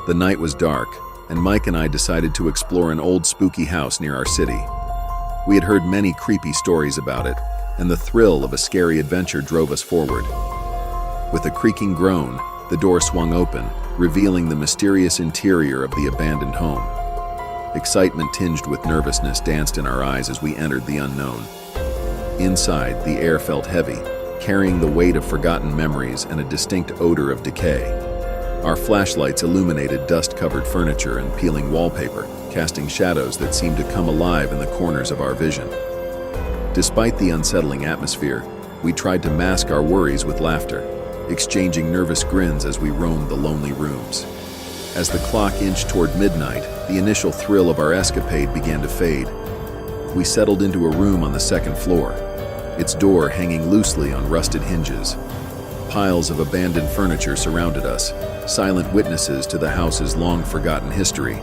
The night was dark, and Mike and I decided to explore an old spooky house near our city. We had heard many creepy stories about it, and the thrill of a scary adventure drove us forward. With a creaking groan, the door swung open, revealing the mysterious interior of the abandoned home. Excitement tinged with nervousness danced in our eyes as we entered the unknown. Inside, the air felt heavy, carrying the weight of forgotten memories and a distinct odor of decay. Our flashlights illuminated dust-covered furniture and peeling wallpaper, casting shadows that seemed to come alive in the corners of our vision. Despite the unsettling atmosphere, we tried to mask our worries with laughter, exchanging nervous grins as we roamed the lonely rooms. As the clock inched toward midnight, the initial thrill of our escapade began to fade. We settled into a room on the second floor, its door hanging loosely on rusted hinges. Piles of abandoned furniture surrounded us, silent witnesses to the house's long-forgotten history.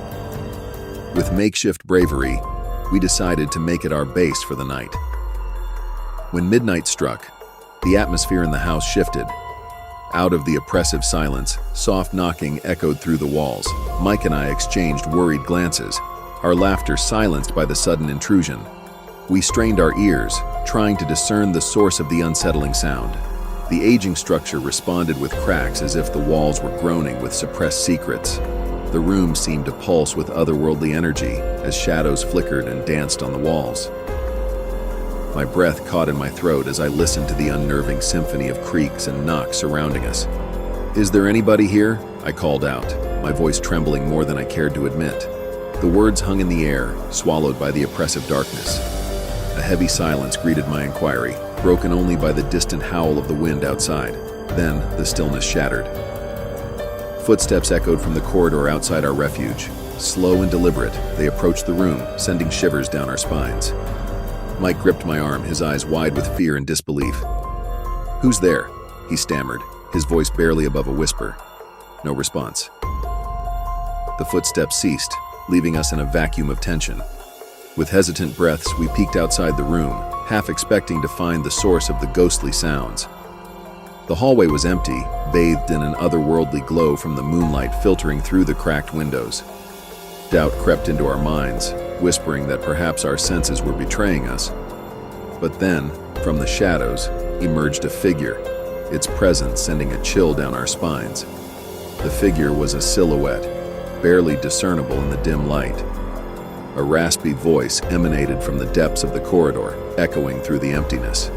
With makeshift bravery, we decided to make it our base for the night. When midnight struck, the atmosphere in the house shifted. Out of the oppressive silence, soft knocking echoed through the walls. Mike and I exchanged worried glances, our laughter silenced by the sudden intrusion. We strained our ears, trying to discern the source of the unsettling sound. The aging structure responded with cracks as if the walls were groaning with suppressed secrets. The room seemed to pulse with otherworldly energy as shadows flickered and danced on the walls. My breath caught in my throat as I listened to the unnerving symphony of creaks and knocks surrounding us. "Is there anybody here?" I called out, my voice trembling more than I cared to admit. The words hung in the air, swallowed by the oppressive darkness. A heavy silence greeted my inquiry, broken only by the distant howl of the wind outside. Then, the stillness shattered. Footsteps echoed from the corridor outside our refuge. Slow and deliberate, they approached the room, sending shivers down our spines. Mike gripped my arm, his eyes wide with fear and disbelief. "Who's there?" he stammered, his voice barely above a whisper. No response. The footsteps ceased, leaving us in a vacuum of tension. With hesitant breaths, we peeked outside the room, half expecting to find the source of the ghostly sounds. The hallway was empty, bathed in an otherworldly glow from the moonlight filtering through the cracked windows. Doubt crept into our minds, whispering that perhaps our senses were betraying us. But then, from the shadows, emerged a figure, its presence sending a chill down our spines. The figure was a silhouette, barely discernible in the dim light. A raspy voice emanated from the depths of the corridor, echoing through the emptiness.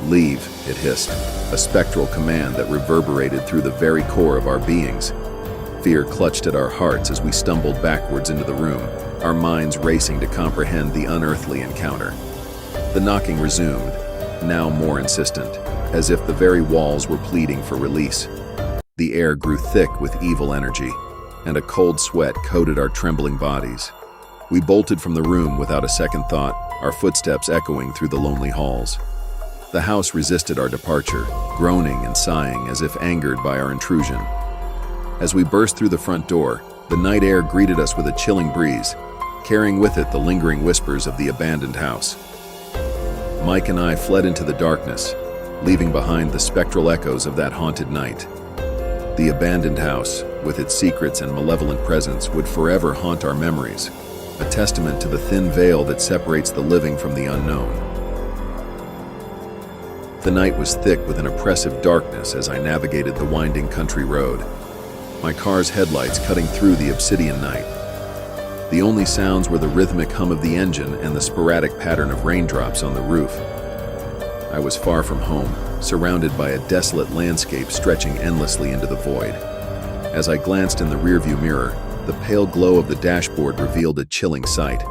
"Leave," it hissed, a spectral command that reverberated through the very core of our beings. Fear clutched at our hearts as we stumbled backwards into the room, our minds racing to comprehend the unearthly encounter. The knocking resumed, now more insistent, as if the very walls were pleading for release. The air grew thick with evil energy, and a cold sweat coated our trembling bodies. We bolted from the room without a second thought, our footsteps echoing through the lonely halls. The house resisted our departure, groaning and sighing as if angered by our intrusion. As we burst through the front door, the night air greeted us with a chilling breeze, carrying with it the lingering whispers of the abandoned house. Mike and I fled into the darkness, leaving behind the spectral echoes of that haunted night. The abandoned house, with its secrets and malevolent presence, would forever haunt our memories, a testament to the thin veil that separates the living from the unknown. The night was thick with an oppressive darkness as I navigated the winding country road, my car's headlights cutting through the obsidian night. The only sounds were the rhythmic hum of the engine and the sporadic pattern of raindrops on the roof. I was far from home, surrounded by a desolate landscape stretching endlessly into the void. As I glanced in the rearview mirror, the pale glow of the dashboard revealed a chilling sight.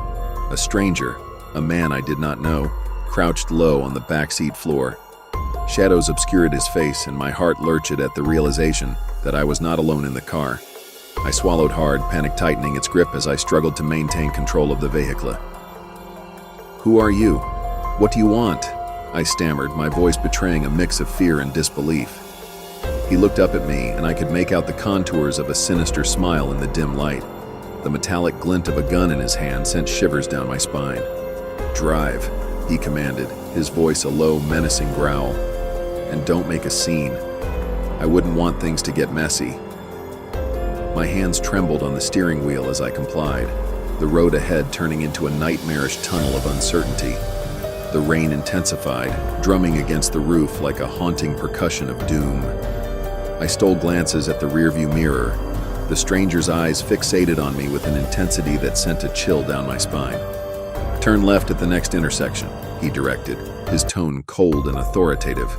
A stranger, a man I did not know, crouched low on the backseat floor. Shadows obscured his face, and my heart lurched at the realization that I was not alone in the car. I swallowed hard, panic tightening its grip as I struggled to maintain control of the vehicle. "Who are you? What do you want?" I stammered, my voice betraying a mix of fear and disbelief. He looked up at me, and I could make out the contours of a sinister smile in the dim light. The metallic glint of a gun in his hand sent shivers down my spine. "Drive," he commanded, his voice a low, menacing growl. "And don't make a scene. I wouldn't want things to get messy." My hands trembled on the steering wheel as I complied, the road ahead turning into a nightmarish tunnel of uncertainty. The rain intensified, drumming against the roof like a haunting percussion of doom. I stole glances at the rearview mirror, the stranger's eyes fixated on me with an intensity that sent a chill down my spine. "Turn left at the next intersection," he directed, his tone cold and authoritative.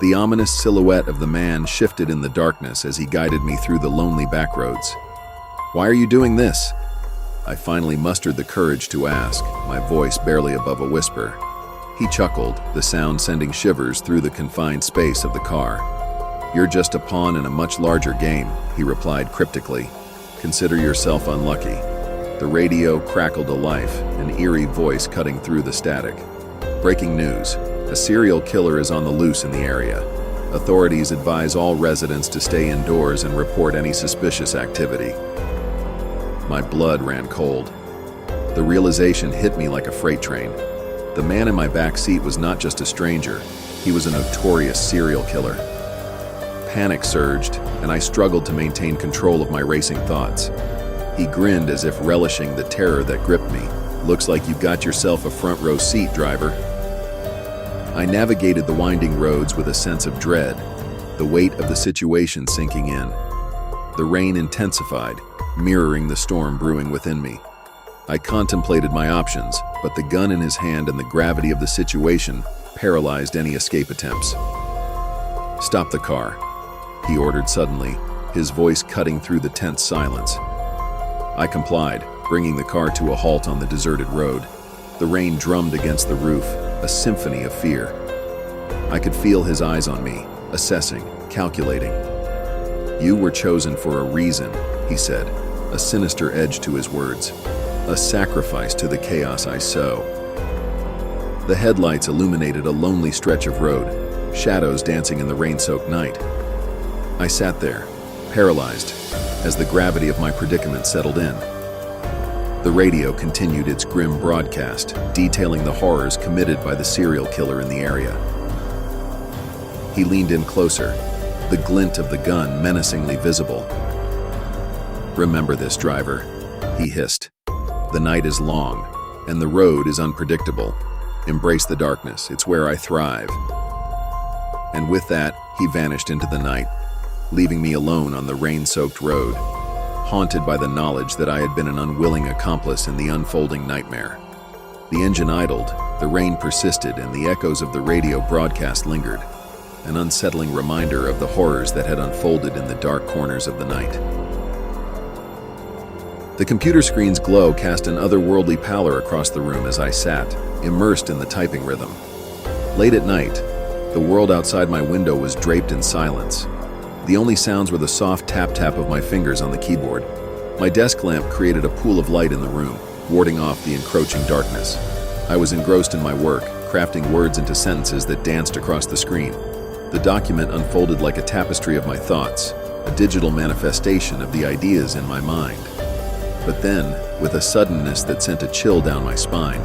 The ominous silhouette of the man shifted in the darkness as he guided me through the lonely backroads. "Why are you doing this?" I finally mustered the courage to ask, my voice barely above a whisper. He chuckled, the sound sending shivers through the confined space of the car. "You're just a pawn in a much larger game," he replied cryptically. "Consider yourself unlucky." The radio crackled to life, an eerie voice cutting through the static. "Breaking news. A serial killer is on the loose in the area. Authorities advise all residents to stay indoors and report any suspicious activity." My blood ran cold. The realization hit me like a freight train. The man in my back seat was not just a stranger. He was a notorious serial killer. Panic surged, and I struggled to maintain control of my racing thoughts. He grinned as if relishing the terror that gripped me. "Looks like you've got yourself a front row seat, driver." I navigated the winding roads with a sense of dread, the weight of the situation sinking in. The rain intensified, mirroring the storm brewing within me. I contemplated my options, but the gun in his hand and the gravity of the situation paralyzed any escape attempts. "Stop the car," he ordered suddenly, his voice cutting through the tense silence. I complied, bringing the car to a halt on the deserted road. The rain drummed against the roof, a symphony of fear. I could feel his eyes on me, assessing, calculating. "You were chosen for a reason," he said, a sinister edge to his words. "A sacrifice to the chaos I sow." The headlights illuminated a lonely stretch of road, shadows dancing in the rain-soaked night. I sat there, paralyzed, as the gravity of my predicament settled in. The radio continued its grim broadcast, detailing the horrors committed by the serial killer in the area. He leaned in closer, the glint of the gun menacingly visible. "Remember this, driver," he hissed. "The night is long, and the road is unpredictable. Embrace the darkness, it's where I thrive." And with that, he vanished into the night, leaving me alone on the rain-soaked road, haunted by the knowledge that I had been an unwilling accomplice in the unfolding nightmare. The engine idled, the rain persisted, and the echoes of the radio broadcast lingered, an unsettling reminder of the horrors that had unfolded in the dark corners of the night. The computer screen's glow cast an otherworldly pallor across the room as I sat, immersed in the typing rhythm. Late at night, the world outside my window was draped in silence. The only sounds were the soft tap-tap of my fingers on the keyboard. My desk lamp created a pool of light in the room, warding off the encroaching darkness. I was engrossed in my work, crafting words into sentences that danced across the screen. The document unfolded like a tapestry of my thoughts, a digital manifestation of the ideas in my mind. But then, with a suddenness that sent a chill down my spine,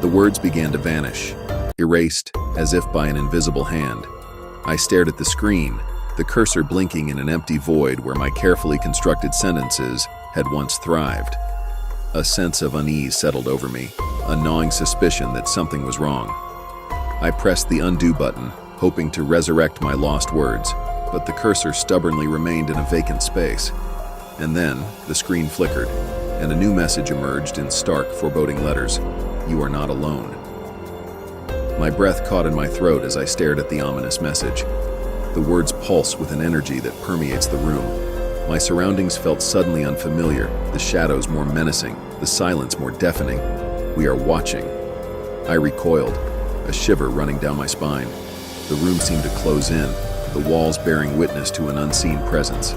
the words began to vanish, erased as if by an invisible hand. I stared at the screen, the cursor blinking in an empty void where my carefully constructed sentences had once thrived. A sense of unease settled over me, a gnawing suspicion that something was wrong. I pressed the undo button, hoping to resurrect my lost words, but the cursor stubbornly remained in a vacant space. And then, the screen flickered, and a new message emerged in stark, foreboding letters. "You are not alone." My breath caught in my throat as I stared at the ominous message. The words pulse with an energy that permeates the room. My surroundings felt suddenly unfamiliar, the shadows more menacing, the silence more deafening. "We are watching." I recoiled, a shiver running down my spine. The room seemed to close in, the walls bearing witness to an unseen presence.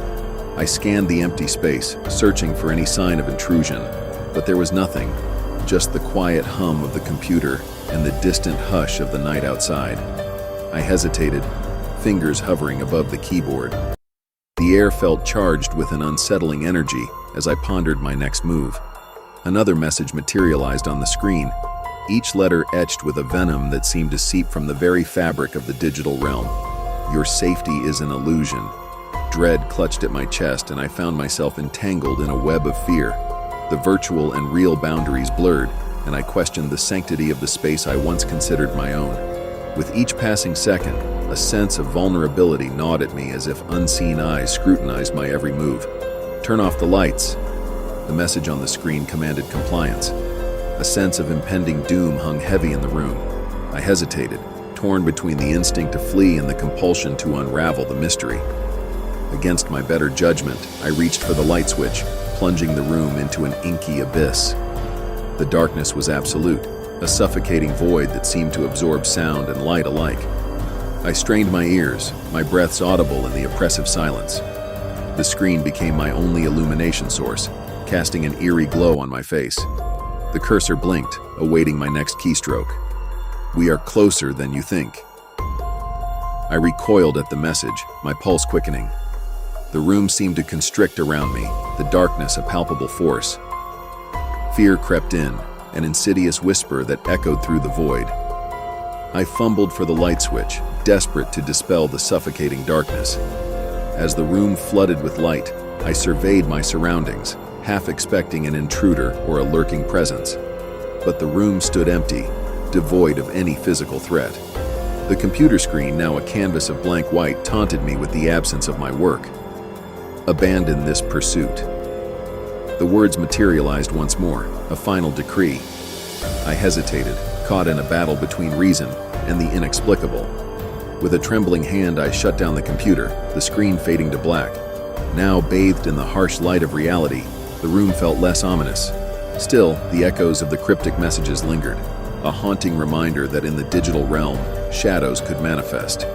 I scanned the empty space, searching for any sign of intrusion, but there was nothing, just the quiet hum of the computer and the distant hush of the night outside. I hesitated, fingers hovering above the keyboard. The air felt charged with an unsettling energy as I pondered my next move. Another message materialized on the screen, each letter etched with a venom that seemed to seep from the very fabric of the digital realm. "Your safety is an illusion." Dread clutched at my chest, and I found myself entangled in a web of fear. The virtual and real boundaries blurred, and I questioned the sanctity of the space I once considered my own. With each passing second, a sense of vulnerability gnawed at me as if unseen eyes scrutinized my every move. "Turn off the lights." The message on the screen commanded compliance. A sense of impending doom hung heavy in the room. I hesitated, torn between the instinct to flee and the compulsion to unravel the mystery. Against my better judgment, I reached for the light switch, plunging the room into an inky abyss. The darkness was absolute, a suffocating void that seemed to absorb sound and light alike. I strained my ears, my breaths audible in the oppressive silence. The screen became my only illumination source, casting an eerie glow on my face. The cursor blinked, awaiting my next keystroke. "We are closer than you think." I recoiled at the message, my pulse quickening. The room seemed to constrict around me, the darkness a palpable force. Fear crept in, an insidious whisper that echoed through the void. I fumbled for the light switch, desperate to dispel the suffocating darkness. As the room flooded with light, I surveyed my surroundings, half expecting an intruder or a lurking presence. But the room stood empty, devoid of any physical threat. The computer screen, now a canvas of blank white, taunted me with the absence of my work. "Abandon this pursuit." The words materialized once more, a final decree. I hesitated, caught in a battle between reason and the inexplicable. With a trembling hand, I shut down the computer, the screen fading to black. Now bathed in the harsh light of reality, the room felt less ominous. Still, the echoes of the cryptic messages lingered, a haunting reminder that in the digital realm, shadows could manifest.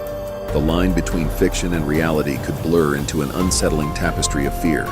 The line between fiction and reality could blur into an unsettling tapestry of fear.